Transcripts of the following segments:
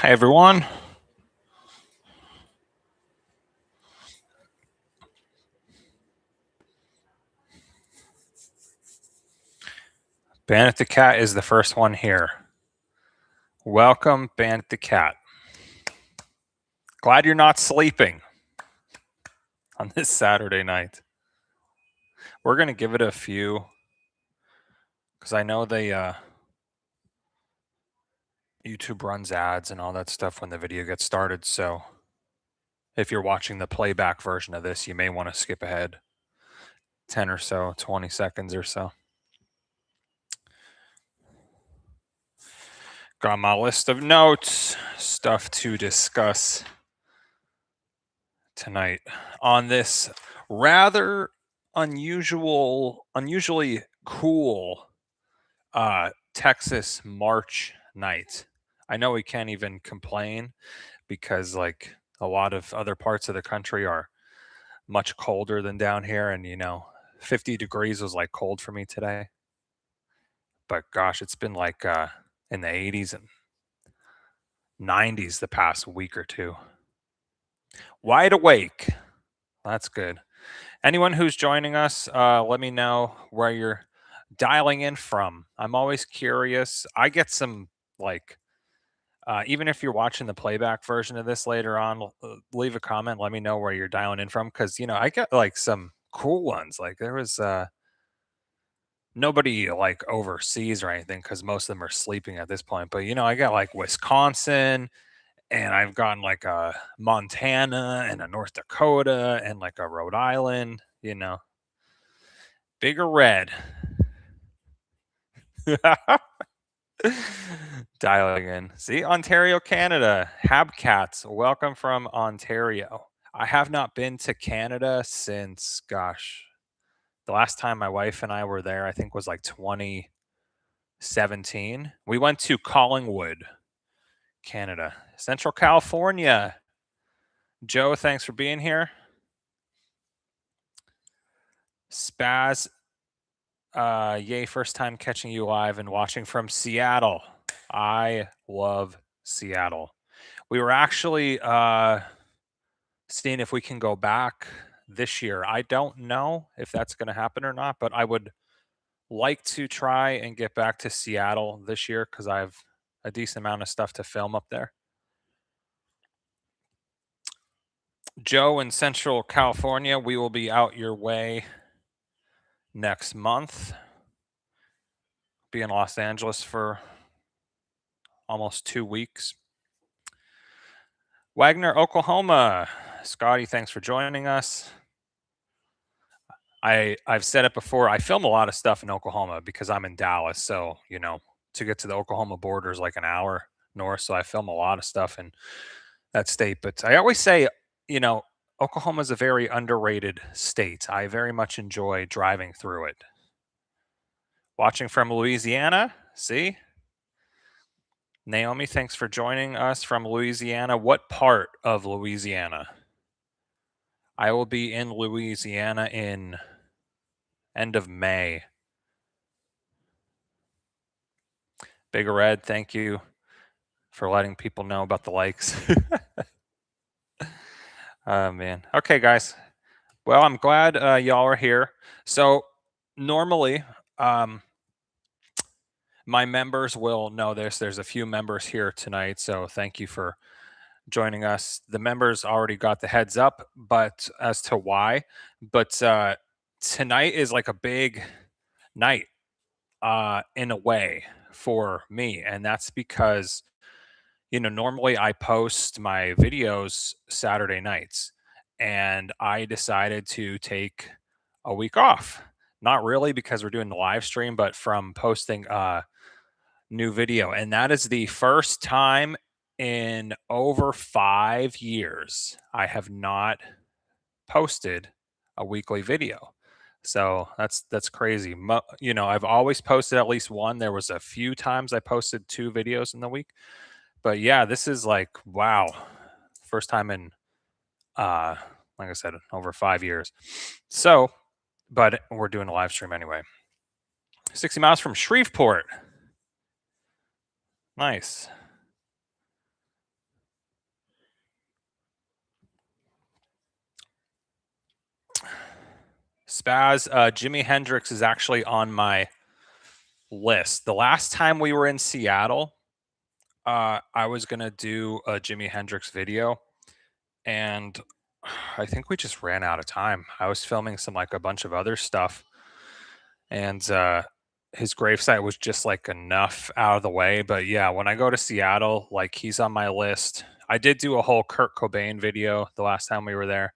Hi, everyone. Bandit the Cat is the first one here. Welcome, Bandit the Cat. Glad you're not sleeping on this Saturday night. We're going to give it a few because I know they YouTube runs ads and all that stuff when the video gets started. So if you're watching the playback version of this, you may want to skip ahead 10 or so, 20 seconds or so. Got my list of notes, stuff to discuss tonight on this rather unusually cool Texas March night. I know we can't even complain because like a lot of other parts of the country are much colder than down here, and 50 degrees was like cold for me today. But gosh, it's been like in the 80s and 90s the past week or two. Wide awake. That's good. Anyone who's joining us, let me know where you're dialing in from. I'm always curious. I get some like, even if you're watching the playback version of this later on, leave a comment. Let me know where you're dialing in from because I get like some cool ones. Like there was nobody like overseas or anything because most of them are sleeping at this point. But I got like Wisconsin, and I've gotten like a Montana and a North Dakota and like a Rhode Island. Bigger red. Dialing in. See, Ontario, Canada. Habcats, welcome from Ontario. I have not been to Canada since, gosh, the last time my wife and I were there, I think was like 2017. We went to Collingwood, Canada. Central California. Joe, thanks for being here. Spaz, yay, first time catching you live and watching from Seattle. I love Seattle. We were actually seeing if we can go back this year. I don't know if that's going to happen or not, but I would like to try and get back to Seattle this year because I have a decent amount of stuff to film up there. Joe in Central California, we will be out your way next month. Be in Los Angeles for almost 2 weeks. Wagner, Oklahoma. Scotty, thanks for joining us. I've said it before. I film a lot of stuff in Oklahoma because I'm in Dallas. So, to get to the Oklahoma border is like an hour north. So I film a lot of stuff in that state. But I always say, Oklahoma is a very underrated state. I very much enjoy driving through it. Watching from Louisiana. See? Naomi, thanks for joining us from Louisiana. What part of Louisiana? I will be in Louisiana in end of May. Bigger Red, thank you for letting people know about the likes. Oh, man. Okay, guys. Well, I'm glad y'all are here. So normally, my members will know this. There's a few members here tonight, so thank you for joining us. The members already got the heads up, but as to why, but tonight is like a big night in a way for me, and that's because normally I post my videos Saturday nights, and I decided to take a week off. Not really because we're doing the live stream, but from posting new video. And that is the first time in over 5 years I have not posted a weekly video. So that's crazy. I've always posted at least one. There was a few times I posted 2 videos in the week. But yeah, this is like, wow. First time in like I said, over 5 years. So, but we're doing a live stream anyway. 60 miles from Shreveport. Nice. Spaz, Jimi Hendrix is actually on my list. The last time we were in Seattle, I was gonna do a Jimi Hendrix video, and I think we just ran out of time. I was filming some like a bunch of other stuff, and his gravesite was just like enough out of the way. But yeah, when I go to Seattle, like he's on my list. I did do a whole Kurt Cobain video the last time we were there,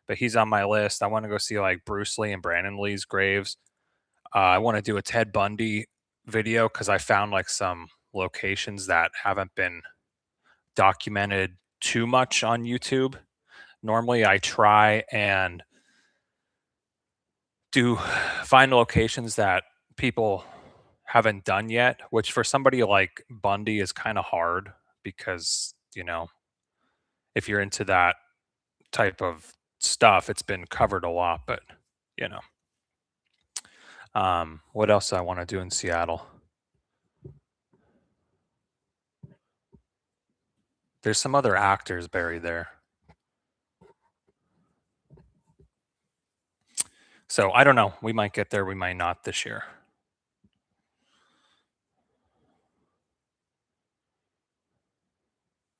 but he's on my list. I want to go see like Bruce Lee and Brandon Lee's graves. I want to do a Ted Bundy video because I found like some locations that haven't been documented too much on YouTube. Normally, I try and do find locations that people haven't done yet, which for somebody like Bundy is kind of hard because, if you're into that type of stuff, it's been covered a lot, but you know, what else I want to do in Seattle? There's some other actors buried there. So I don't know. We might get there. We might not this year.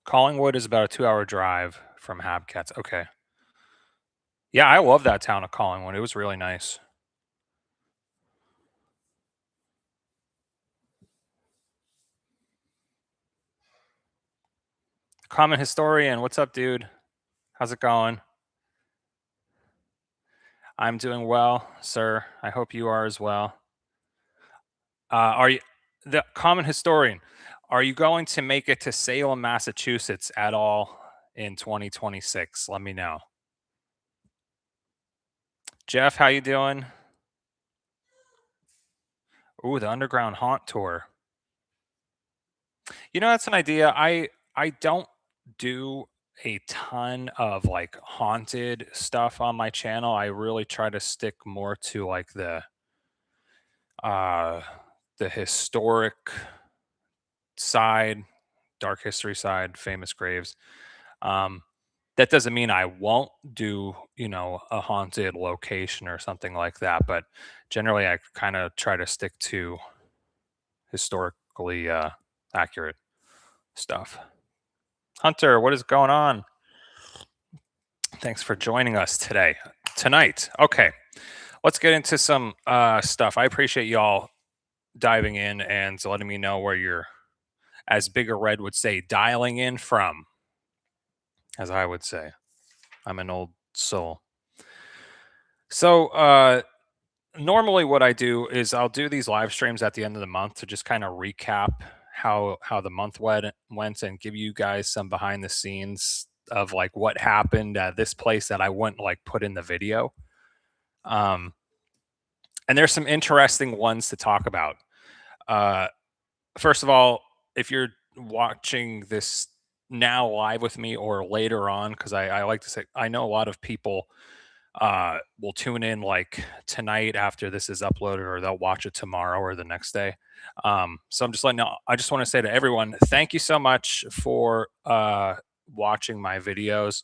Collingwood is about a 2-hour drive from Habcats. Okay. Yeah, I love that town of Collingwood. It was really nice. Common Historian, what's up, dude? How's it going? I'm doing well, sir. I hope you are as well. Are you the Common Historian? Are you going to make it to Salem, Massachusetts at all in 2026? Let me know. Jeff, how you doing? Ooh, the Underground Haunt Tour. That's an idea. I don't do a ton of like haunted stuff on my channel. I really try to stick more to like uh the historic side, dark history side, famous graves. Um that doesn't mean I won't do, a haunted location or something like that, but generally I kind of try to stick to historically accurate stuff. Hunter, what is going on? Thanks for joining us tonight. Okay, let's get into some stuff. I appreciate y'all diving in and letting me know where you're, as Bigger Red would say, dialing in from, as I would say. I'm an old soul. So, normally what I do is I'll do these live streams at the end of the month to just kind of recap how the month went and give you guys some behind the scenes of like what happened at this place that I wouldn't like put in the video. Um, and there's some interesting ones to talk about. Uh, First of all, if you're watching this now live with me or later on, because I like to say I know a lot of people will tune in like tonight after this is uploaded, or they'll watch it tomorrow or the next day. So I'm just letting know. I just want to say to everyone, thank you so much for watching my videos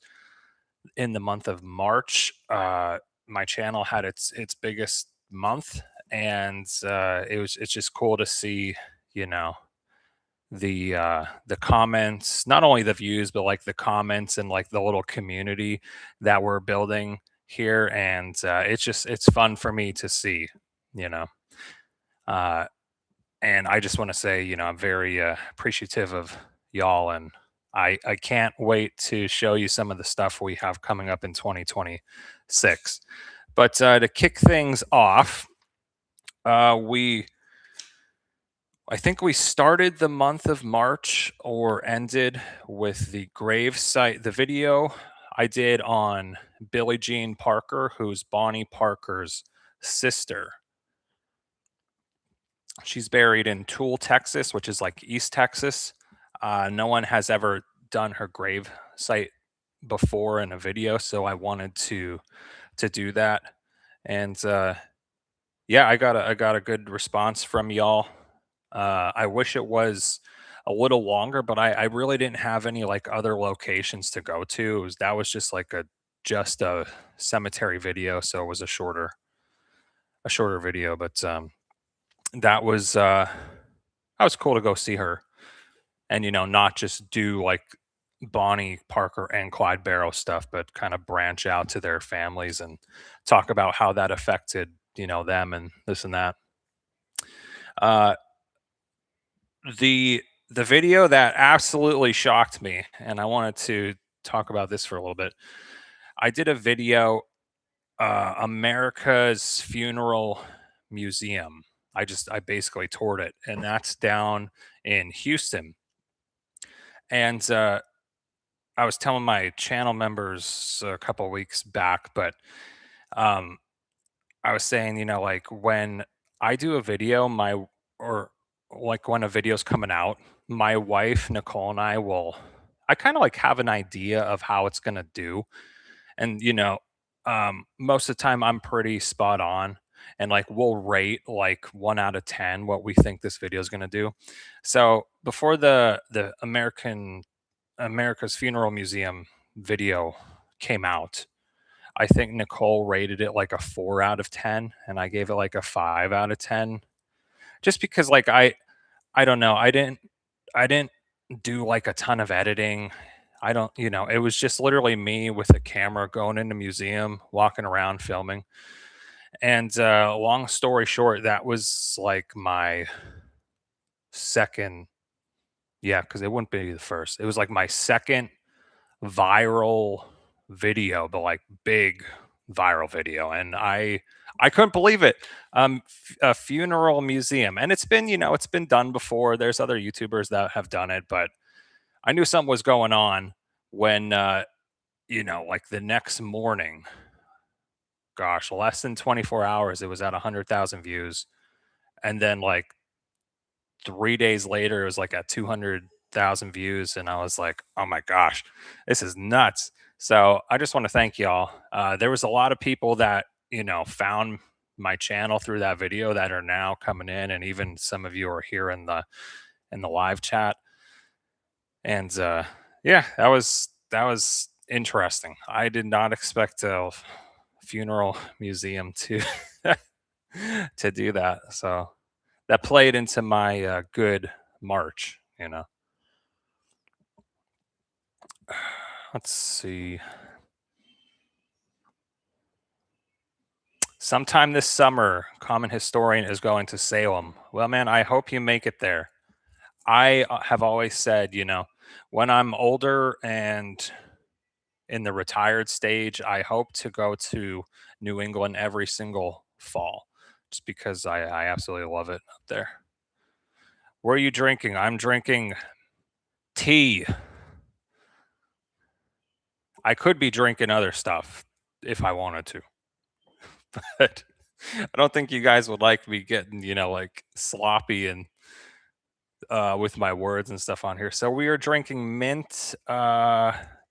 in the month of March. My channel had its biggest month, and it's just cool to see, you know, the comments, not only the views, but like the comments and like the little community that we're building here, and it's fun for me to see, you know. Uh, and I just want to say, I'm very appreciative of y'all, and I can't wait to show you some of the stuff we have coming up in 2026. But to kick things off, I think we started the month of March or ended with the grave site, the video I did on Billie Jean Parker, who's Bonnie Parker's sister. She's buried in Toole, Texas, which is like East Texas. No one has ever done her grave site before in a video, so I wanted to do that. And yeah, I got a good response from y'all. I wish it was a little longer, but I really didn't have any like other locations to go to. That was just like just a cemetery video, so it was a shorter. a shorter video, but that was uh, that was cool to go see her, and not just do like Bonnie Parker and Clyde Barrow stuff, but kind of branch out to their families and talk about how that affected them and this and that. Uh, the video that absolutely shocked me, and I wanted to talk about this for a little bit. I did a video, America's Funeral Museum. I basically toured it, and that's down in Houston. And I was telling my channel members a couple weeks back, but um, I was saying, like when I do a video, or like when a video's coming out, my wife Nicole and I kind of like have an idea of how it's gonna do, and most of the time I'm pretty spot on, and like we'll rate like 1 out of 10 what we think this video is gonna do. So before the America's Funeral Museum video came out, I think Nicole rated it like a 4 out of 10, and I gave it like a 5 out of 10, just because like I don't know, I didn't do like a ton of editing. I don't, it was just literally me with a camera going in the museum, walking around filming. And long story short, that was like my second, yeah, because it wouldn't be the first. It was like my second viral video, but like big viral video, and I couldn't believe it. A funeral museum, and it's been done before. There's other YouTubers that have done it, but I knew something was going on when like the next morning, gosh, less than 24 hours, it was at 100,000 views, and then like 3 days later, it was like at 200,000 views, and I was like, "Oh my gosh, this is nuts!" So I just want to thank y'all. There was a lot of people that found my channel through that video that are now coming in, and even some of you are here in the live chat. And yeah, that was interesting. I did not expect a funeral museum to to do that. So that played into my good March. Let's see. Sometime this summer, Common Historian is going to Salem. Well, man, I hope you make it there. I have always said, when I'm older and in the retired stage, I hope to go to New England every single fall, just because I absolutely love it up there. What are you drinking? I'm drinking tea. I could be drinking other stuff if I wanted to, but I don't think you guys would like me getting, like sloppy and with my words and stuff on here. So we are drinking mint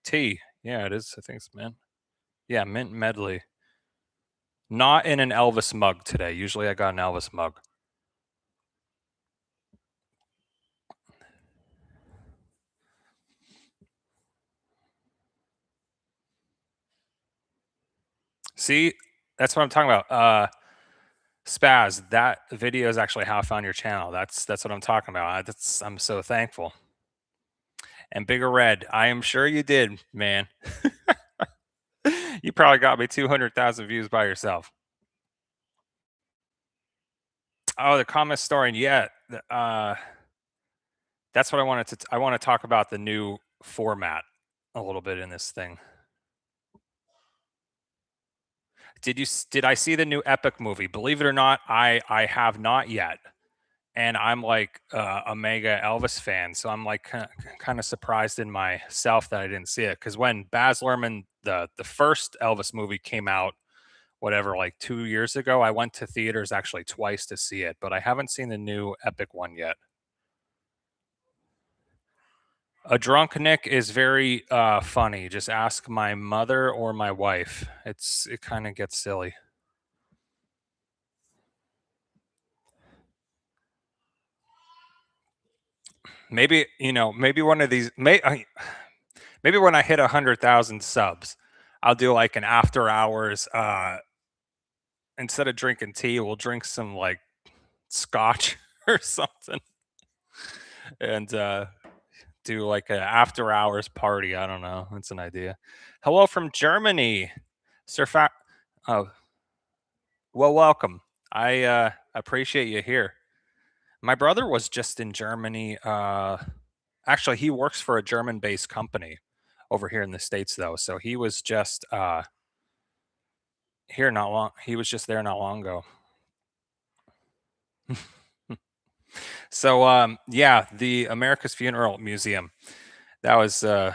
tea. Yeah, it is. I think it's mint. Yeah, mint medley. Not in an Elvis mug today. Usually I got an Elvis mug. See, that's what I'm talking about. Spaz, that video is actually how I found your channel. That's what I'm talking about. I'm so thankful. And Bigger Red, I am sure you did, man. You probably got me 200,000 views by yourself. Oh, the comment story. Yeah, that's what I wanted to. I want to talk about the new format a little bit in this thing. Did I see the new Epic movie? Believe it or not, I have not yet, and I'm like a mega Elvis fan, so I'm like kind of surprised in myself that I didn't see it, because when Baz Luhrmann, the first Elvis movie came out, whatever, like 2 years ago, I went to theaters actually twice to see it, but I haven't seen the new Epic one yet. A drunk Nick is very funny. Just ask my mother or my wife. It kind of gets silly. Maybe maybe one of these maybe when I hit 100,000 subs, I'll do like an after hours instead of drinking tea, we'll drink some like scotch or something and do like a after hours party. I don't know. That's an idea. Hello from Germany. Sir Oh, well, welcome. I appreciate you here. My brother was just in Germany. Actually, he works for a German-based company over here in the States, though. So he was just here not long. He was just there not long ago. So yeah, the America's Funeral Museum. That was uh,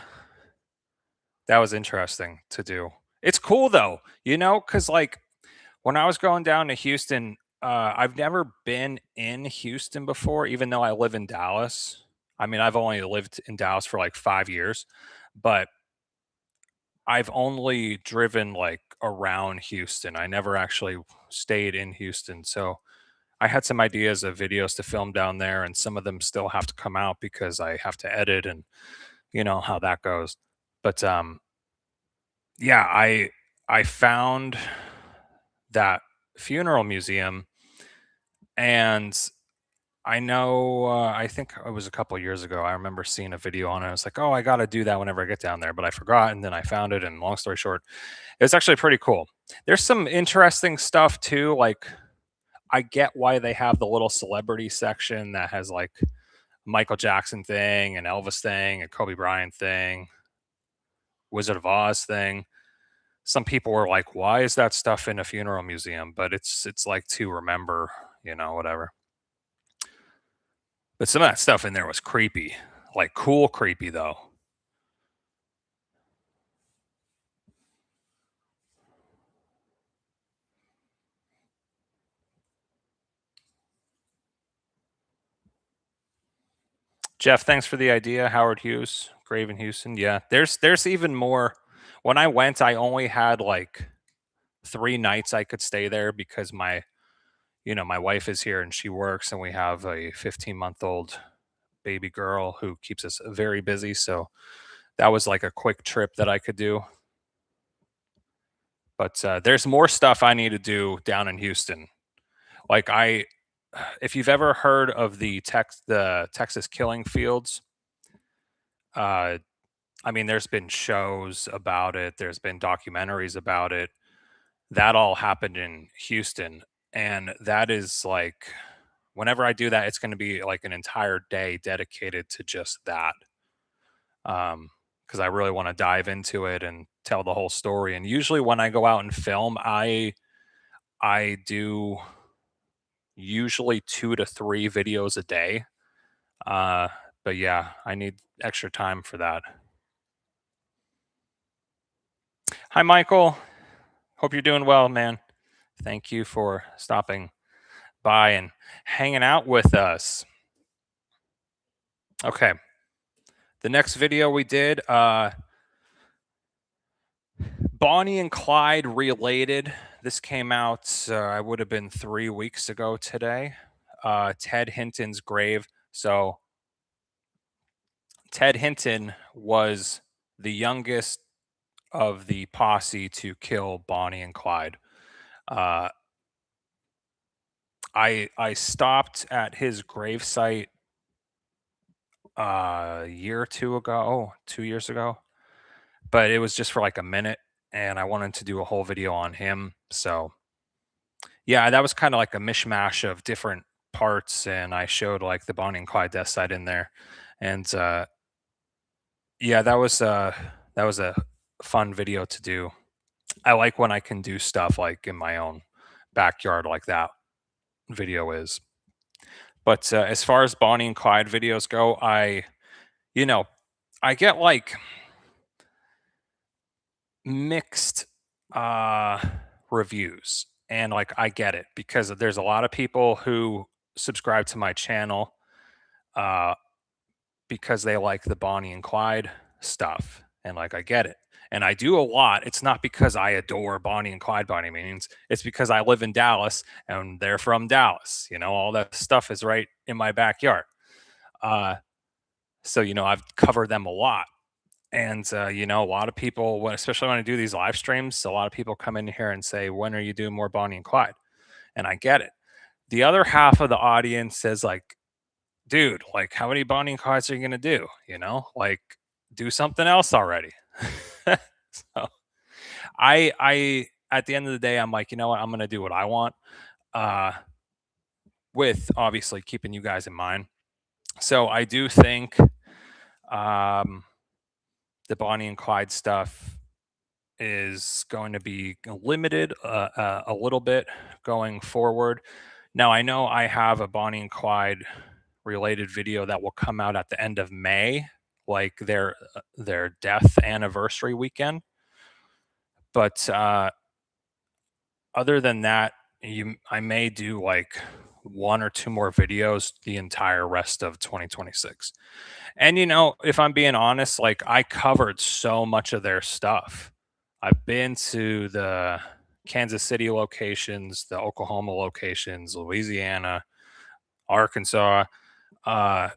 that was interesting to do. It's cool though, because like when I was going down to Houston, I've never been in Houston before, even though I live in Dallas. I mean, I've only lived in Dallas for like 5 years, but I've only driven like around Houston. I never actually stayed in Houston. So I had some ideas of videos to film down there, and some of them still have to come out because I have to edit and you know how that goes. But yeah, I found that funeral museum, and I know I think it was a couple years ago. I remember seeing a video on it. I was like, "Oh, I got to do that whenever I get down there," but I forgot, and then I found it. And long story short, it's actually pretty cool. There's some interesting stuff too. Like I get why they have the little celebrity section that has like Michael Jackson thing and Elvis thing and Kobe Bryant thing, Wizard of Oz thing. Some people were like, "Why is that stuff in a funeral museum?" But it's like to remember, whatever. But some of that stuff in there was creepy, like cool creepy though. Jeff, thanks for the idea. Howard Hughes, Grave in Houston. Yeah, there's even more. When I went, I only had like 3 nights I could stay there because my wife is here and she works, and we have a 15-month-old baby girl who keeps us very busy. So that was like a quick trip that I could do. But there's more stuff I need to do down in Houston. Like if you've ever heard of the Texas killing fields, uh, I mean, there's been shows about it. There's been documentaries about it. That all happened in Houston, and that is like, whenever I do that, it's going to be like an entire day dedicated to just that. Because I really want to dive into it and tell the whole story. And usually, when I go out and film, I do usually 2 to 3 videos a day. Uh, but yeah, I need extra time for that. Hi, Michael. Hope you're doing well, man. Thank you for stopping by and hanging out with us. Okay. The next video we did, Bonnie and Clyde related. This came out, I would have been 3 weeks ago today. Ted Hinton's grave. So Ted Hinton was the youngest of the posse to kill Bonnie and Clyde. Uh, I stopped at his gravesite a year or two ago, 2 years ago, but it was just for like a minute, and I wanted to do a whole video on him. So yeah, that was kind of like a mishmash of different parts, and I showed like the Bonnie and Clyde death site in there, and yeah, that was a fun video to do. I like when I can do stuff like in my own backyard, like that video is. But as far as Bonnie and Clyde videos go, you know, I get like mixed uh reviews, and like I get it because there's a lot of people who subscribe to my channel uh because they like the Bonnie and Clyde stuff, and like I get it. And I do a lot. It's not because I adore Bonnie and Clyde by any means. It's because I live in Dallas and they're from Dallas. All that stuff is right in my backyard. Uh so I've covered them a lot. And a lot of people, especially when I do these live streams, a lot of people come in here and say, "When are you doing more Bonnie and Clyde?" And I get it. The other half of the audience says, like, "Dude, like, how many Bonnie and Clydes are you gonna do? Like, do something else already." So at the end of the day, I'm like, you know what? I'm gonna do what I want, uh, with obviously keeping you guys in mind. So I do think um, the Bonnie and Clyde stuff is going to be limited a little bit going forward. Now, I know I have a Bonnie and Clyde related video that will come out at the end of May, like their death anniversary weekend. But other than that, I may do like one or two more videos the entire rest of 2026. And if I'm being honest, like I covered so much of their stuff. I've been to the Kansas City locations, the Oklahoma locations, Louisiana, Arkansas. Uh,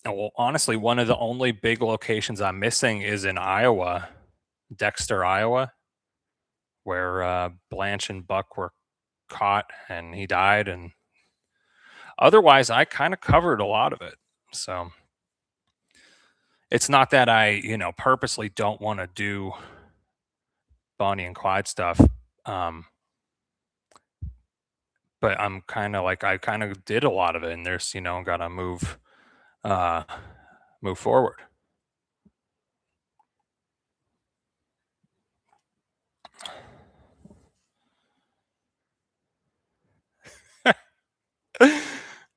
well, honestly, one of the only big locations I'm missing is in Iowa, Dexter, Iowa, where Blanche and Buck were caught and he died. And otherwise, I kind of covered a lot of it. So it's not that I, purposely don't want to do Bonnie and Clyde stuff. Um, but I'm kind of like I kind of did a lot of it, and there's got to uh, move forward.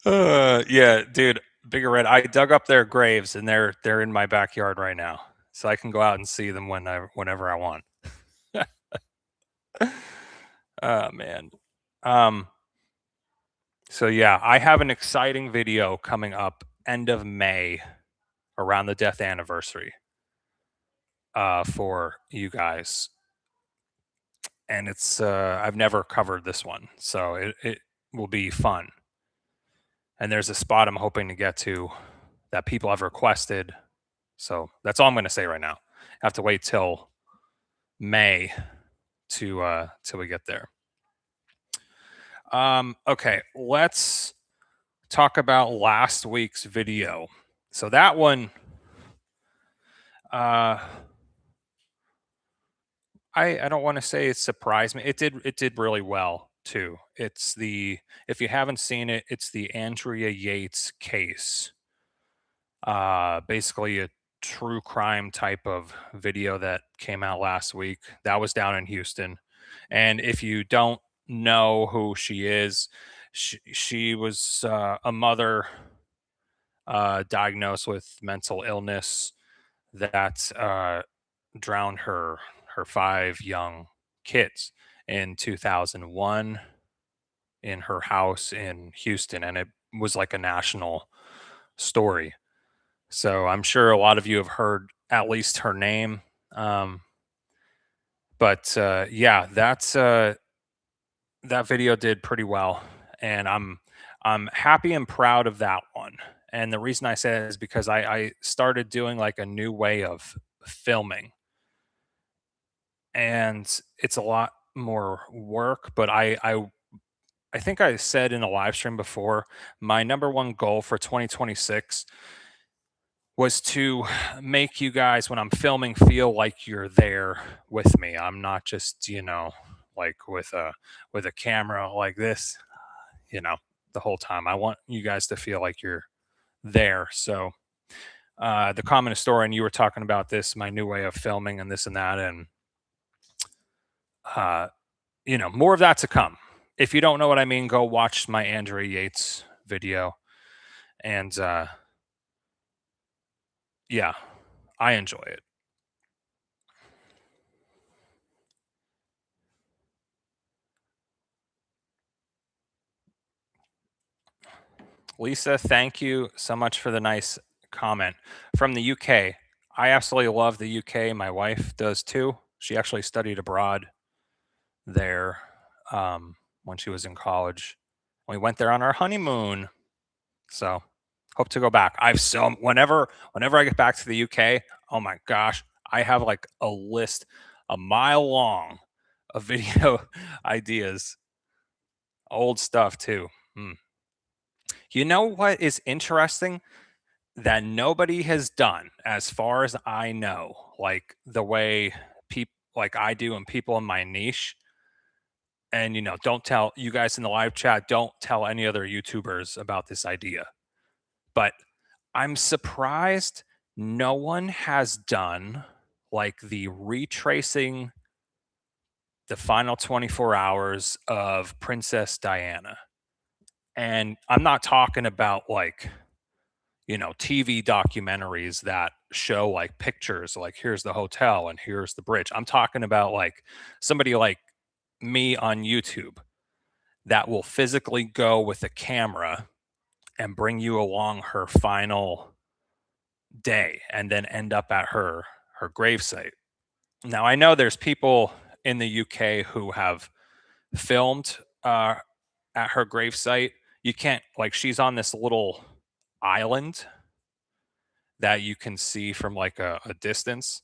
Yeah, dude, Bigger Red. I dug up their graves, and they're in my backyard right now, so I can go out and see them whenever I want. Oh man. Um. So yeah, I have an exciting video coming up end of May around the death anniversary for you guys. And it's I've never covered this one, so it will be fun. And there's a spot I'm hoping to get to that people have requested. So that's all I'm going to say right now. I have to wait till May to till we get there. Okay, let's talk about last week's video. So that one, uh, I don't want to say it surprised me. It did really well too. It's the If you haven't seen it, it's the Andrea Yates case. Basically a true crime type of video that came out last week. That was down in Houston. And if you don't know who she is, she was a mother diagnosed with mental illness that drowned her five young kids in 2001 in her house in Houston, and it was like a national story. So I'm sure a lot of you have heard at least her name. Um, but yeah, that video did pretty well, and I'm happy and proud of that one. And the reason I say it is because I started doing like a new way of filming, and it's a lot more work. But I think I said in a live stream before, my number one goal for 2026 was to make you guys when I'm filming feel like you're there with me. I'm not just, like with a camera like this, you know, the whole time. I want you guys to feel like you're there. So the common story, and you were talking about this, my new way of filming and this and that, and uh, more of that to come. If you don't know what I mean, go watch my Andrea Yates video. And yeah, I enjoy it. Lisa, thank you so much for the nice comment from the UK. I absolutely love the UK. My wife does too. She actually studied abroad there when she was in college. We went there on our honeymoon. So Hope to go back. I've so whenever I get back to the UK, oh my gosh, I have like a list a mile long of video ideas, old stuff too. Hmm. You know what is interesting that nobody has done, as far as I know, like the way people like I do and people in my niche. And don't tell you guys in the live chat. Don't tell any other YouTubers about this idea. But I'm surprised no one has done like the retracing the final 24 hours of Princess Diana. And I'm not talking about like, TV documentaries that show like pictures, like here's the hotel and here's the bridge. I'm talking about like somebody like me on YouTube that will physically go with a camera and bring you along her final day and then end up at her gravesite. Now I know there's people in the UK who have filmed at her gravesite. You can't like she's on this little island that you can see from like a distance.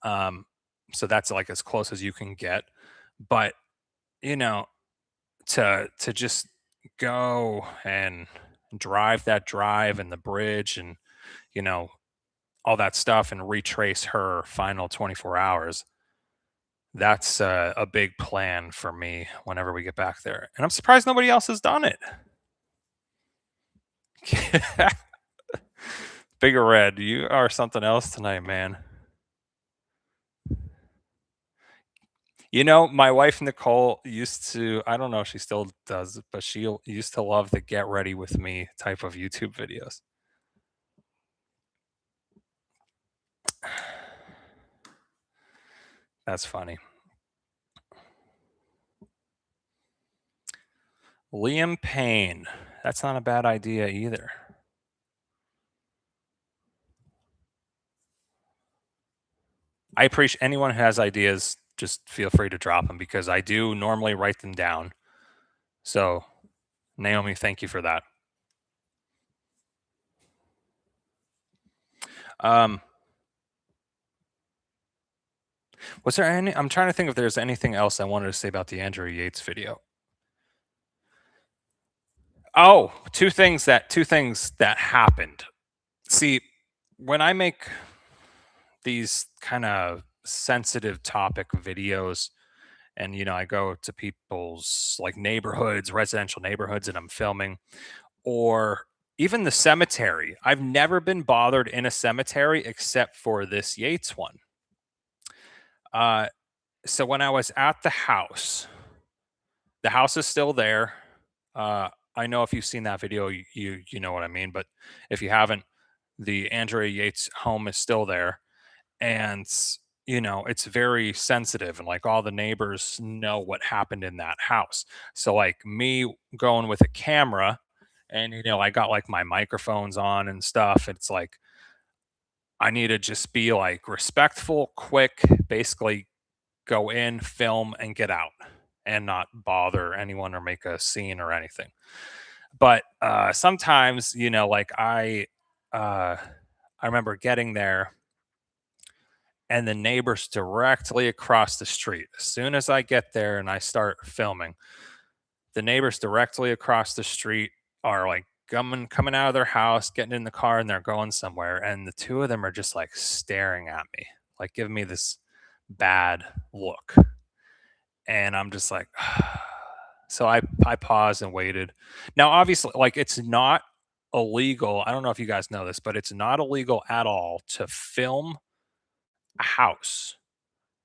Um, so that's like as close as you can get. But you know, to just go and drive that drive and the bridge and you know all that stuff and retrace her final 24 hours. That's a big plan for me whenever we get back there, and I'm surprised nobody else has done it. Bigger Red, you are something else tonight, man. My wife Nicole used to, I don't know if she still does, but she used to love the get ready with me type of YouTube videos. That's funny. Liam Payne. That's not a bad idea either. I appreciate anyone who has ideas, just feel free to drop them because I do normally write them down. So, Naomi, thank you for that. Um, was there any? I'm trying to think if there's anything else I wanted to say about the Andrew Yates video. Oh, two things that happened. See, when I make these kind of sensitive topic videos and I go to people's like neighborhoods, residential neighborhoods and I'm filming or even the cemetery. I've never been bothered in a cemetery except for this Yates one. Uh so when I was at the house is still there. I know if you've seen that video, you know what I mean. But if you haven't, the Andrea Yates home is still there, and it's very sensitive, and like all the neighbors know what happened in that house. So like me going with a camera, and I got like my microphones on and stuff. It's like I need to just be like respectful, quick, basically go in, film, and get out and not bother anyone or make a scene or anything. But sometimes, like uh, I remember getting there and the neighbors directly across the street. As soon as I get there and I start filming, the neighbors directly across the street are like coming out of their house, getting in the car, and they're going somewhere. And the two of them are just like staring at me, like giving me this bad look. And I'm just like, so I paused and waited. Now, obviously, like it's not illegal. I don't know if you guys know this, but it's not illegal at all to film a house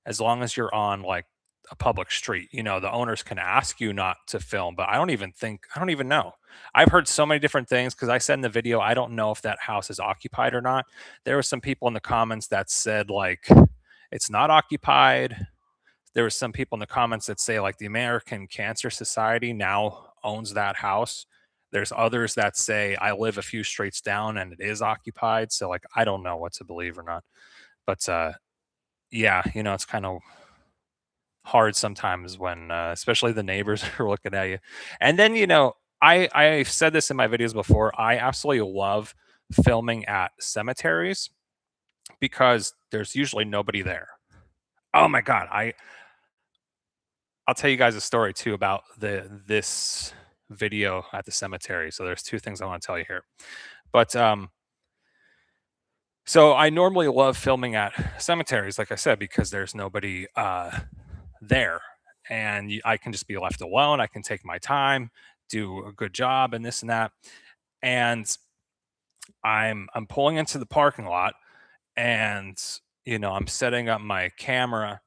as long as you're on like a public street. The owners can ask you not to film, but I don't even know. I've heard so many different things because I said in the video, I don't know if that house is occupied or not. There were some people in the comments that said like it's not occupied. There were some people in the comments that say like the American Cancer Society now owns that house. There's others that say I live a few streets down and it is occupied. So like I don't know what to believe or not. But yeah, it's kind of hard sometimes when especially the neighbors are looking at you. And then I've said this in my videos before. I absolutely love filming at cemeteries because there's usually nobody there. Oh my god, I'll tell you guys a story too about this video at the cemetery. So there's two things I want to tell you here. But so I normally love filming at cemeteries, like I said, because there's nobody there, and I can just be left alone. I can take my time, do a good job, and this and that. And I'm pulling into the parking lot, and I'm setting up my camera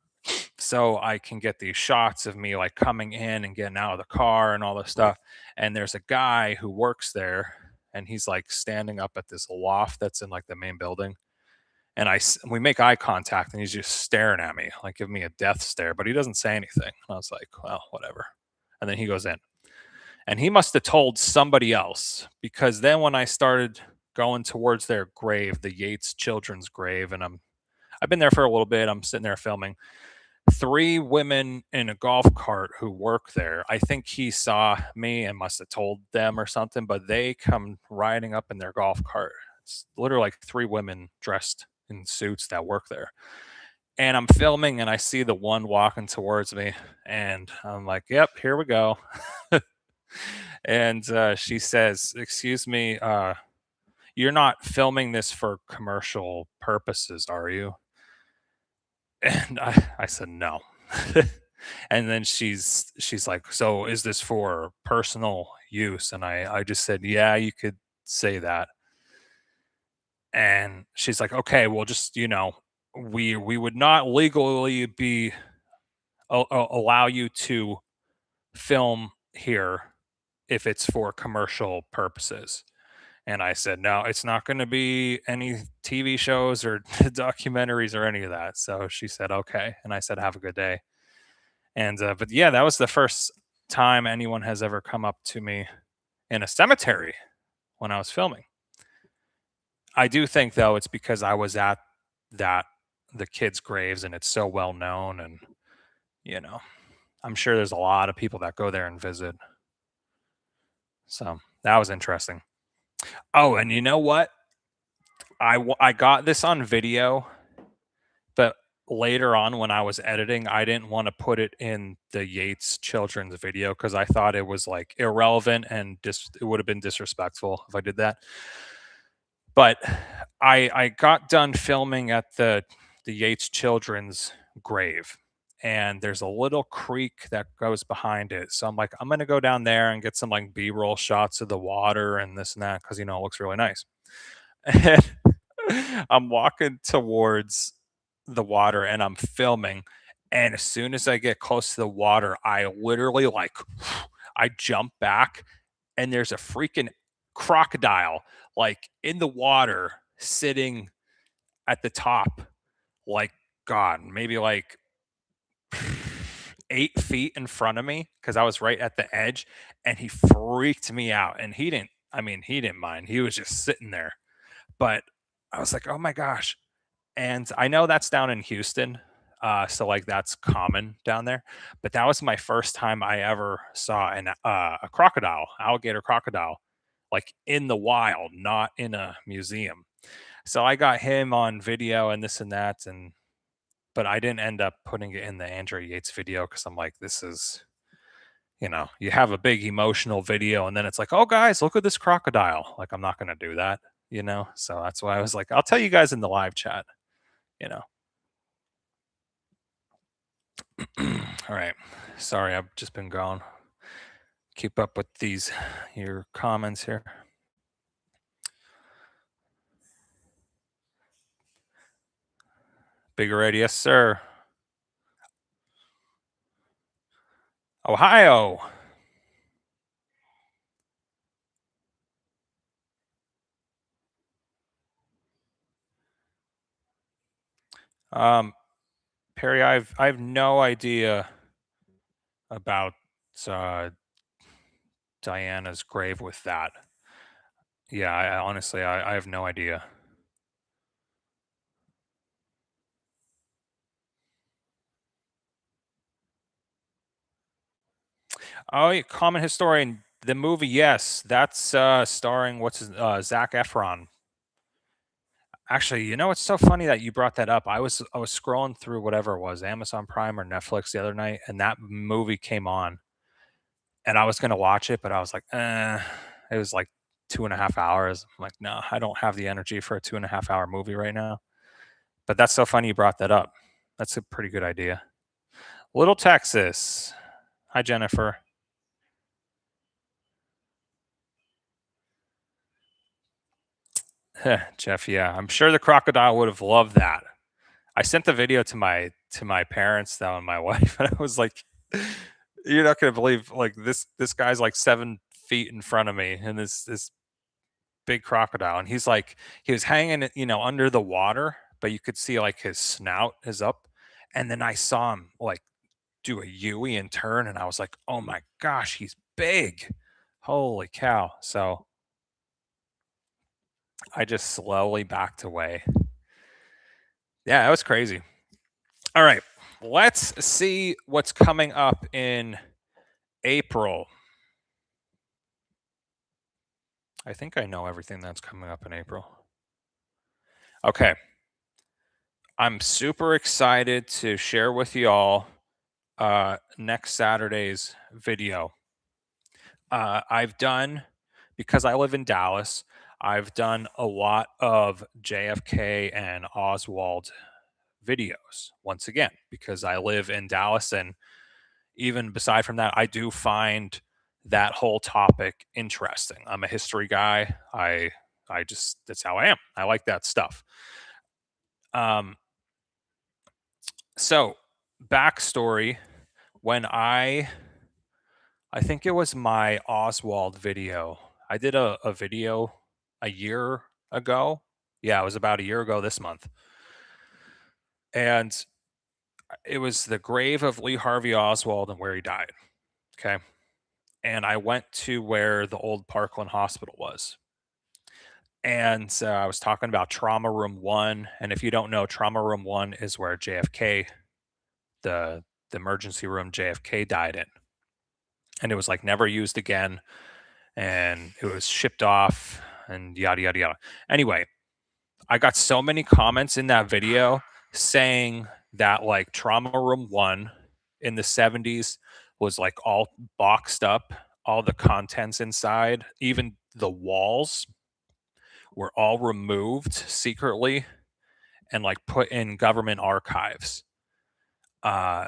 so I can get these shots of me like coming in and getting out of the car and all this stuff. And there's a guy who works there, and he's like standing up at this loft that's in like the main building. And we make eye contact, and he's just staring at me, like giving me a death stare, but he doesn't say anything. And I was like, well, whatever. And then he goes in, and he must have told somebody else, because then when I started going towards their grave, the Yates children's grave, and I've been there for a little bit. I'm sitting there filming. Three women in a golf cart who work there. I think he saw me and must have told them or something, but they come riding up in their golf cart. It's literally like three women dressed in suits that work there. And I'm filming, and I see the one walking towards me, and I'm like, yep, here we go. And she says, excuse me, you're not filming this for commercial purposes, are you? And I said, no. And then she's like, so is this for personal use? And I just said, yeah, you could say that. And she's like, okay, well, just we would not legally be allow you to film here if it's for commercial purposes. And I said, no, it's not going to be any TV shows or documentaries or any of that. So she said, okay. And I said, have a good day. And but yeah, that was the first time anyone has ever come up to me in a cemetery when I was filming. I do think though it's because I was at that the kids' graves, and it's so well known, and you know, I'm sure there's a lot of people that go there and visit. So that was interesting. Oh, and you know what? I got this on video, but later on when I was editing, I didn't want to put it in the Yates children's video because I thought it was like irrelevant and it would have been disrespectful if I did that. But I got done filming at the Yates children's grave, and there's a little creek that goes behind it. So I'm like, I'm gonna go down there and get some like B-roll shots of the water and this and that because it looks really nice. And I'm walking towards the water, and I'm filming. And as soon as I get close to the water, I literally like I jump back, and there's a freaking crocodile like in the water sitting at the top, like God, maybe like 8 feet in front of me because I was right at the edge, and he freaked me out. And he didn't mind. He was just sitting there. But I was like, oh my gosh. And I know that's down in Houston. So like that's common down there. But that was my first time I ever saw a crocodile, alligator crocodile, like in the wild, not in a museum. So I got him on video and this and that, and but I didn't end up putting it in the Andrea Yates video because I'm like, this is, you have a big emotional video, and then it's like, oh guys, look at this crocodile. Like I'm not gonna do that. So that's why I was like, I'll tell you guys in the live chat, you know. All right. Sorry, I've just been gone. Keep up with your comments here. Bigger Red, yes, sir. Ohio. Um, Perry, I've no idea about uh, Diana's grave with that. Yeah, I honestly, I have no idea. Oh, yeah, common historian The movie, yes, that's starring Zac Efron. Actually, it's so funny that you brought that up. I was scrolling through whatever it was, Amazon Prime or Netflix the other night, and that movie came on, and I was gonna watch it, but I was like, it was like 2.5 hours. I'm like, no, I don't have the energy for a 2.5 hour movie right now. But that's so funny you brought that up. That's a pretty good idea. Little Texas. Hi, Jennifer. Jeff, yeah, I'm sure the crocodile would have loved that. I sent the video to my parents though and my wife, and I was like, "You're not gonna believe like this guy's like 7 feet in front of me, and this big crocodile, and he was hanging, under the water, but you could see like his snout is up, and then I saw him like do a Yui and turn, and I was like, oh my gosh, he's big, holy cow! So I just slowly backed away. Yeah, that was crazy. All right, let's see what's coming up in April. I think I know everything that's coming up in April. Okay. I'm super excited to share with you all next Saturday's video. I've done, because I live in Dallas, I've done a lot of JFK and Oswald videos once again, because I live in Dallas. And even beside from that, I do find that whole topic interesting. I'm a history guy. I just, that's how I am. I like that stuff. Um, so backstory, when I think it was my Oswald video. I did a video a year ago. Yeah, it was about a year ago this month. And it was the grave of Lee Harvey Oswald and where he died. Okay. And I went to where the old Parkland Hospital was. And I was talking about Trauma Room 1. And if you don't know, Trauma Room 1 is where JFK, the emergency room JFK died in. And it was like never used again. And it was shipped off and yada, yada, yada. Anyway, I got so many comments in that video saying that like Trauma Room 1 in the 70s was like all boxed up, all the contents inside, even the walls were all removed secretly and like put in government archives uh,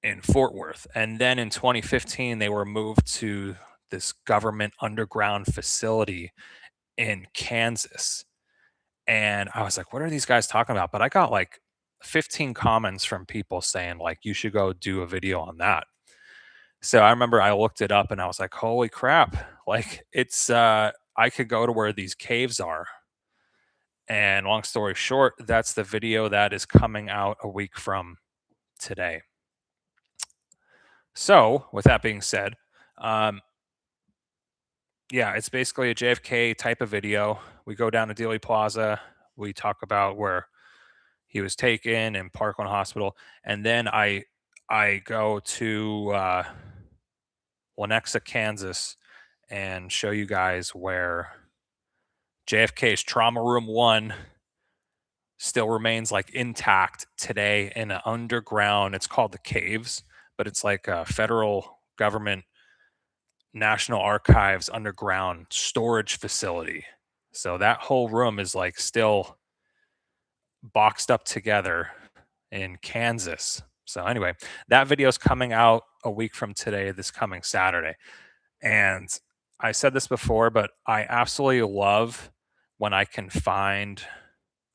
in Fort Worth. And then in 2015, they were moved to this government underground facility in Kansas. And I was like, what are these guys talking about? But I got like 15 comments from people saying, like, you should go do a video on that. So I remember I looked it up and I was like, holy crap. Like, I could go to where these caves are. And long story short, that's the video that is coming out a week from today. So, with that being said, um, yeah, it's basically a JFK type of video. We go down to Dealey Plaza. We talk about where he was taken in Parkland Hospital, and then I go to Lenexa, Kansas, and show you guys where JFK's Trauma Room 1 still remains like intact today in an underground. It's called the Caves, but it's like a federal government National Archives underground storage facility. So that whole room is like still boxed up together in Kansas. So anyway, that video is coming out a week from today, this coming Saturday. And I said this before, but I absolutely love when I can find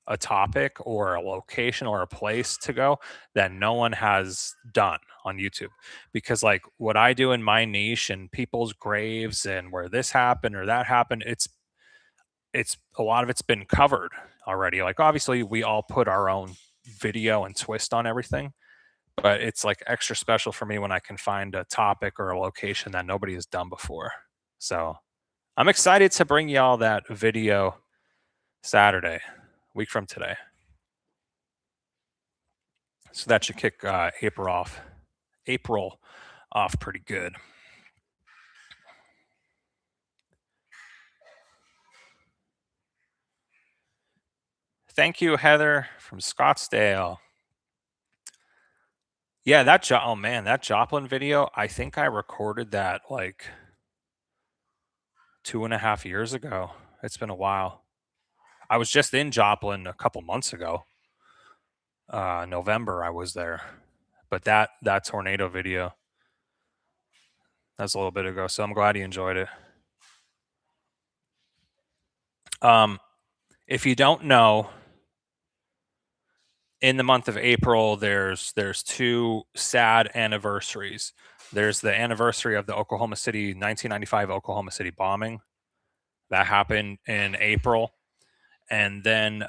a topic or a location or a place to go that no one has done on YouTube. Because like what I do in my niche and people's graves and where this happened or that happened, it's a lot of it's been covered already. Like obviously we all put our own video and twist on everything, but it's like extra special for me when I can find a topic or a location that nobody has done before. So I'm excited to bring y'all that video Saturday, week from today. So that should kick April off pretty good. Thank you, Heather from Scottsdale. Yeah, oh man, that Joplin video, I think I recorded that like 2.5 years ago. It's been a while. I was just in Joplin a couple months ago. November I was there. But that tornado video, that's a little bit ago, so I'm glad you enjoyed it. If you don't know, in the month of April, there's two sad anniversaries. There's the anniversary of the 1995 Oklahoma City bombing. That happened in April. And then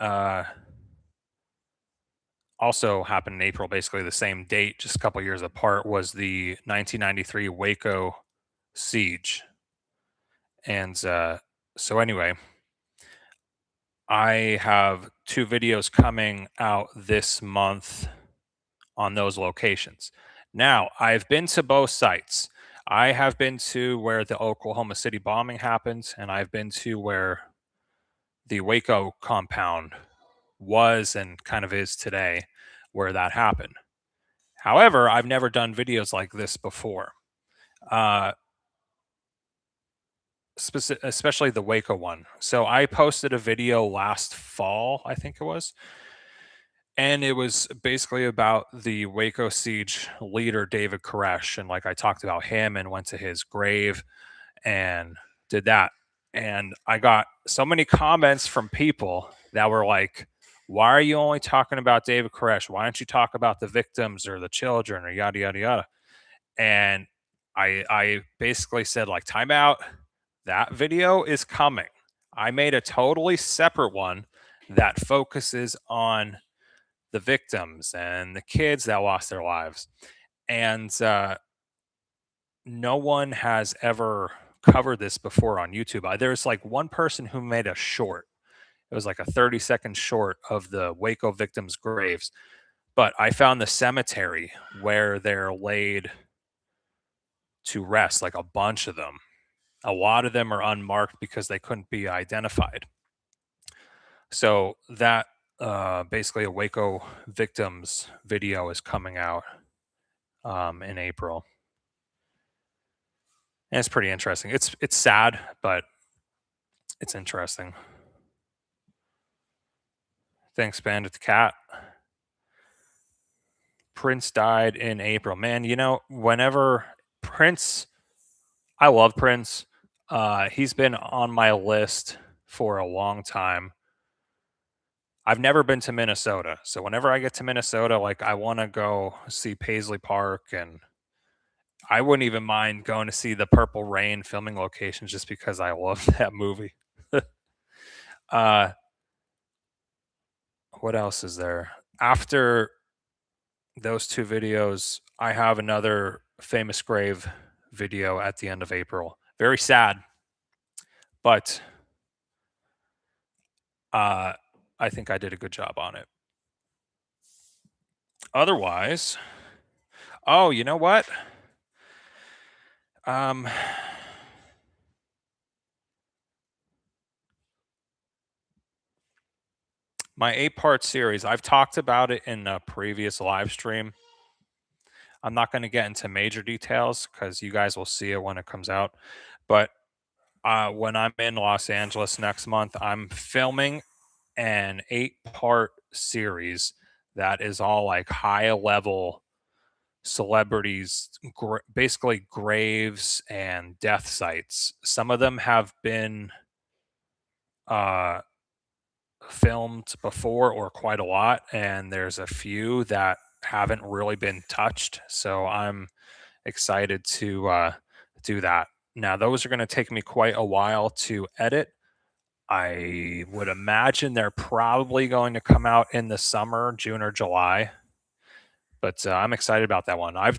also happened in April, basically the same date, just a couple years apart, was the 1993 Waco siege. And so anyway, I have two videos coming out this month on those locations. Now, I've been to both sites. I have been to where the Oklahoma City bombing happened, and I've been to where the Waco compound was and kind of is today, where that happened. However, I've never done videos like this before, especially the Waco one. So I posted a video last fall, I think it was, and it was basically about the Waco siege leader, David Koresh. And like I talked about him and went to his grave and did that. And I got so many comments from people that were like, why are you only talking about David Koresh? Why don't you talk about the victims or the children or yada, yada, yada? And I basically said, like, time out. That video is coming. I made a totally separate one that focuses on the victims and the kids that lost their lives. And no one has ever covered this before on YouTube. There's like one person who made a short. It was like a 30-second short of the Waco victims' graves. But I found the cemetery where they're laid to rest, like a bunch of them. A lot of them are unmarked because they couldn't be identified. So that basically a Waco victims video is coming out in April. And it's pretty interesting. It's sad, but it's interesting. Thanks, Bandit the Cat. Prince died in April. Man, whenever Prince, I love Prince. He's been on my list for a long time. I've never been to Minnesota. So whenever I get to Minnesota, like I want to go see Paisley Park, and I wouldn't even mind going to see the Purple Rain filming locations just because I love that movie. What else is there? After those two videos, I have another famous grave video at the end of April. Very sad, but I think I did a good job on it. Otherwise, oh, you know what? My 8-part series, I've talked about it in a previous live stream. I'm not going to get into major details because you guys will see it when it comes out. But when I'm in Los Angeles next month, I'm filming an 8-part series that is all like high level celebrities, basically graves and death sites. Some of them have been filmed before, or quite a lot, and there's a few that haven't really been touched. So I'm excited to do that. Now, those are going to take me quite a while to edit. I would imagine they're probably going to come out in the summer, June or July. But I'm excited about that one. I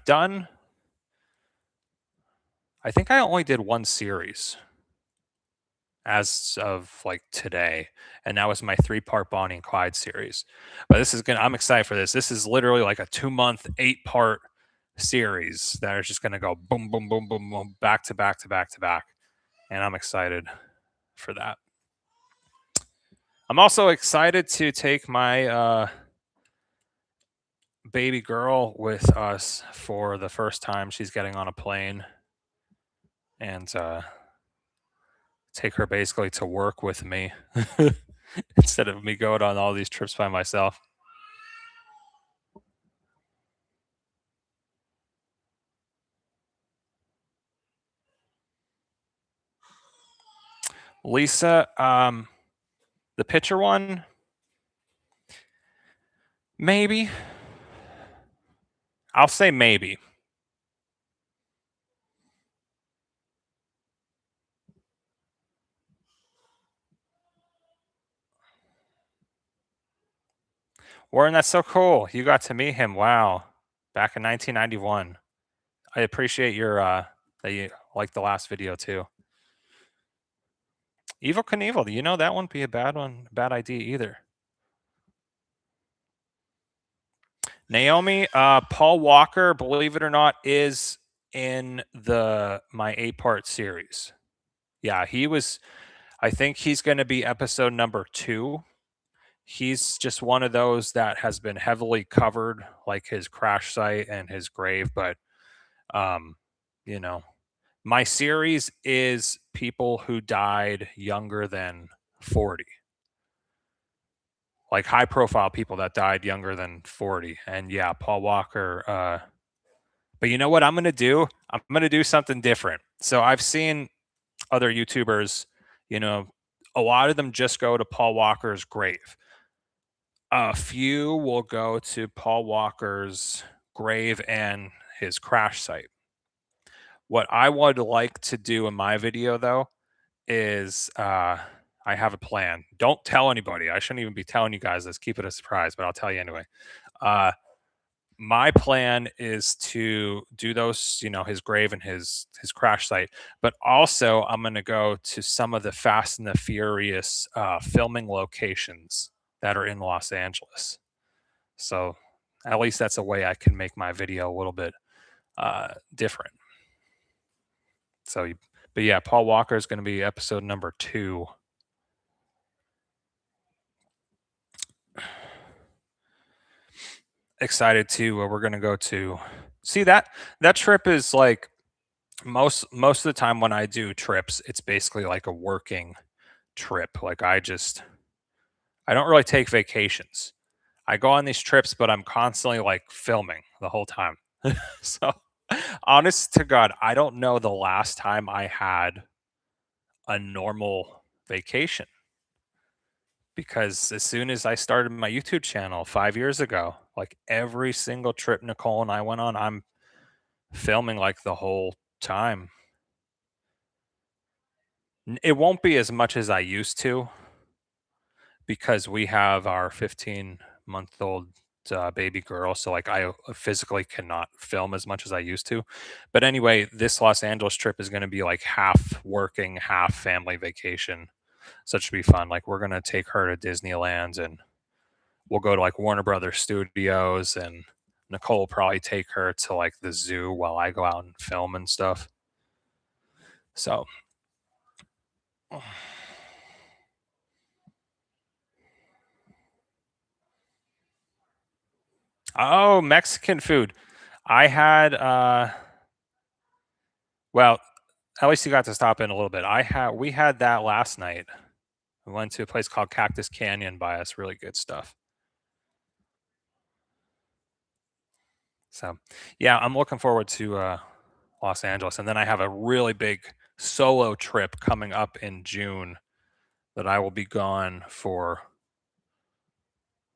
think I only did one series as of like today, and that was my 3-part Bonnie and Clyde series. But I'm excited for this. This is literally like a 2-month, 8-part series that are just going to go boom, boom, boom, boom, boom, back to back to back to back. And I'm excited for that. I'm also excited to take my baby girl with us for the first time. She's getting on a plane and take her basically to work with me instead of me going on all these trips by myself. Lisa, the picture one, maybe. I'll say maybe. Warren, that's so cool. You got to meet him. Wow. Back in 1991. I appreciate your that you like the last video too. Evil Knievel, you know that wouldn't be a bad one, bad idea either. Naomi, Paul Walker, believe it or not, is in the my 8-part series. Yeah, he was. I think he's going to be episode number 2. He's just one of those that has been heavily covered, like his crash site and his grave. But um, you know, my series is people who died younger than 40, like high profile people that died younger than 40. And yeah, Paul Walker. But you know what I'm going to do? I'm going to do something different. So I've seen other YouTubers, you know, a lot of them just go to Paul Walker's grave. A few will go to Paul Walker's grave and his crash site. What I would like to do in my video, though, is I have a plan. Don't tell anybody. I shouldn't even be telling you guys this. Keep it a surprise, but I'll tell you anyway. Uh, my plan is to do those, you know, his grave and his crash site, but also I'm going to go to some of the Fast and the Furious filming locations that are in Los Angeles. So at least that's a way I can make my video a little bit different. So, but yeah, Paul Walker is going to be episode number 2. Excited to we're going to go to see that trip is like most of the time when I do trips, it's basically like a working trip. Like I don't really take vacations. I go on these trips, but I'm constantly like filming the whole time. So, honest to God, I don't know the last time I had a normal vacation because as soon as I started my YouTube channel 5 years ago, like every single trip Nicole and I went on, I'm filming like the whole time. It won't be as much as I used to because we have our 15-month-old baby girl. So, like, I physically cannot film as much as I used to. But anyway, this Los Angeles trip is going to be like half working, half family vacation. So it should be fun. Like, we're going to take her to Disneyland and we'll go to like Warner Brothers Studios, and Nicole will probably take her to like the zoo while I go out and film and stuff. So, oh, Mexican food. I had well, at least you got to stop in a little bit. We had that last night. We went to a place called Cactus Canyon by us. Really good stuff. So, yeah, I'm looking forward to Los Angeles, and then I have a really big solo trip coming up in June that I will be gone for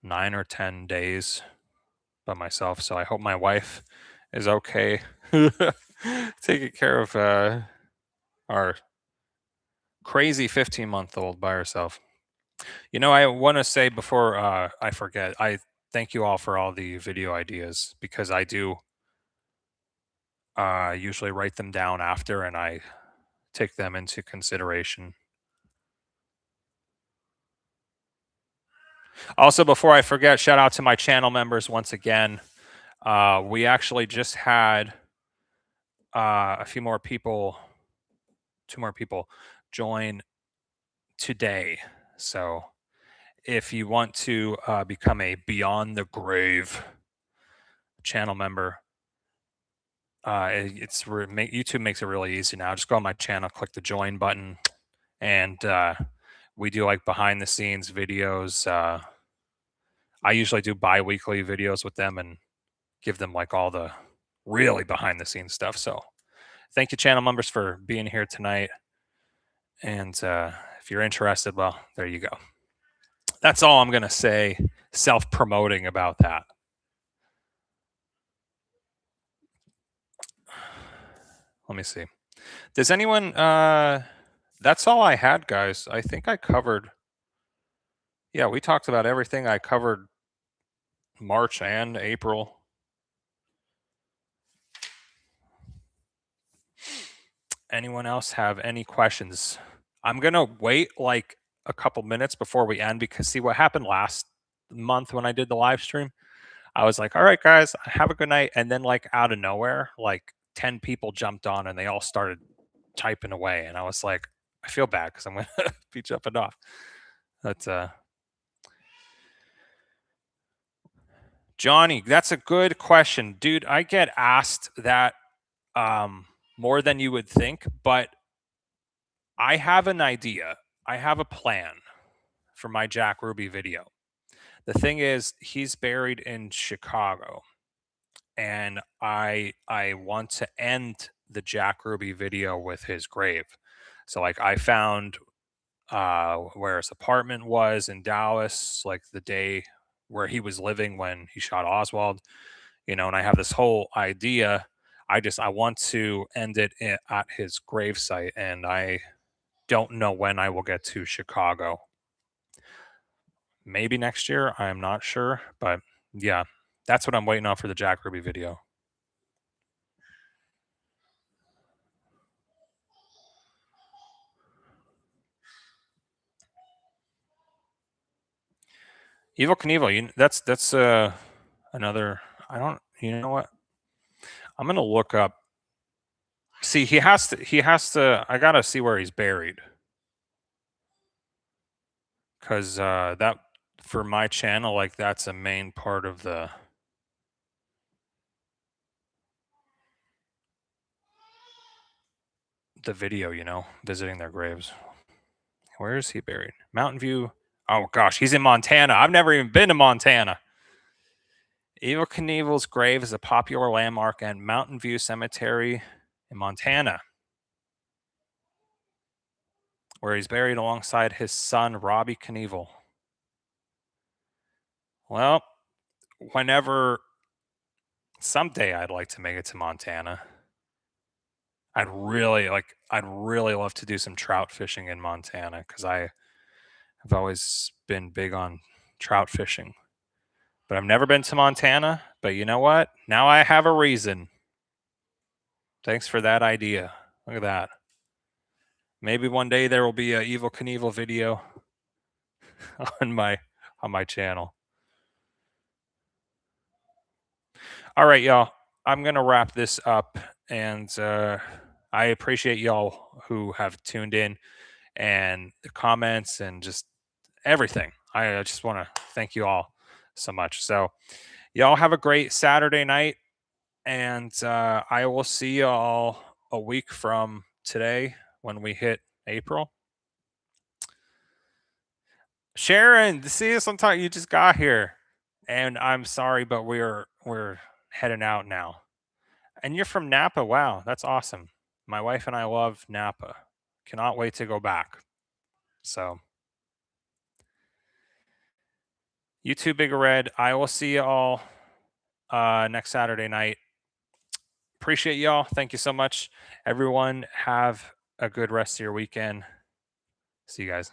9 or 10 days by myself. So I hope my wife is okay taking care of our crazy 15-month-old by herself. You know, I want to say before I forget, I thank you all for all the video ideas because I do usually write them down after and I take them into consideration. Also, before I forget, shout out to my channel members once again. We actually just had a few more people, 2 more people join today. So if you want to become a Beyond the Grave channel member, YouTube makes it really easy now. Just go on my channel, click the join button, and we do like behind the scenes videos. I usually do bi-weekly videos with them and give them like all the really behind the scenes stuff. So thank you, channel members, for being here tonight. And if you're interested, well, there you go. That's all I'm going to say self-promoting about that. Let me see. Does anyone that's all I had, guys. I think I covered. Yeah, we talked about everything. I covered March and April. Anyone else have any questions? I'm going to wait like a couple minutes before we end because see what happened last month when I did the live stream. I was like, all right, guys, have a good night. And then, like, out of nowhere, like 10 people jumped on and they all started typing away. And I was like, I feel bad because I'm going to be jumping off. But, Johnny, that's a good question. Dude, I get asked that more than you would think, but I have an idea. I have a plan for my Jack Ruby video. The thing is, he's buried in Chicago, and I want to end the Jack Ruby video with his grave. So like I found where his apartment was in Dallas, like the day where he was living when he shot Oswald, and I have this whole idea. I want to end it at his gravesite, and I don't know when I will get to Chicago. Maybe next year, I'm not sure, but yeah, that's what I'm waiting on for the Jack Ruby video. Evil Knievel, that's another. I don't. You know what? I'm gonna look up. See, he has to. He has to. I gotta see where he's buried, because that for my channel, like that's a main part of the video. Visiting their graves. Where is he buried? Mountain View. Oh gosh, he's in Montana. I've never even been to Montana. Evel Knievel's grave is a popular landmark at Mountain View Cemetery in Montana, where he's buried alongside his son, Robbie Knievel. Well, someday I'd like to make it to Montana. I'd really love to do some trout fishing in Montana because I have always been big on trout fishing. But I've never been to Montana. But you know what? Now I have a reason. Thanks for that idea. Look at that. Maybe one day there will be a Evel Knievel video on my channel. All right, y'all. I'm gonna wrap this up, and I appreciate y'all who have tuned in and the comments and just everything. I just want to thank you all so much. So, y'all have a great Saturday night, and I will see y'all a week from today when we hit April. Sharon, see you sometime. You just got here, and I'm sorry, but we're heading out now. And you're from Napa. Wow, that's awesome. My wife and I love Napa. Cannot wait to go back. So, you too, Big Red. I will see you all next Saturday night. Appreciate y'all. Thank you so much. Everyone, have a good rest of your weekend. See you guys.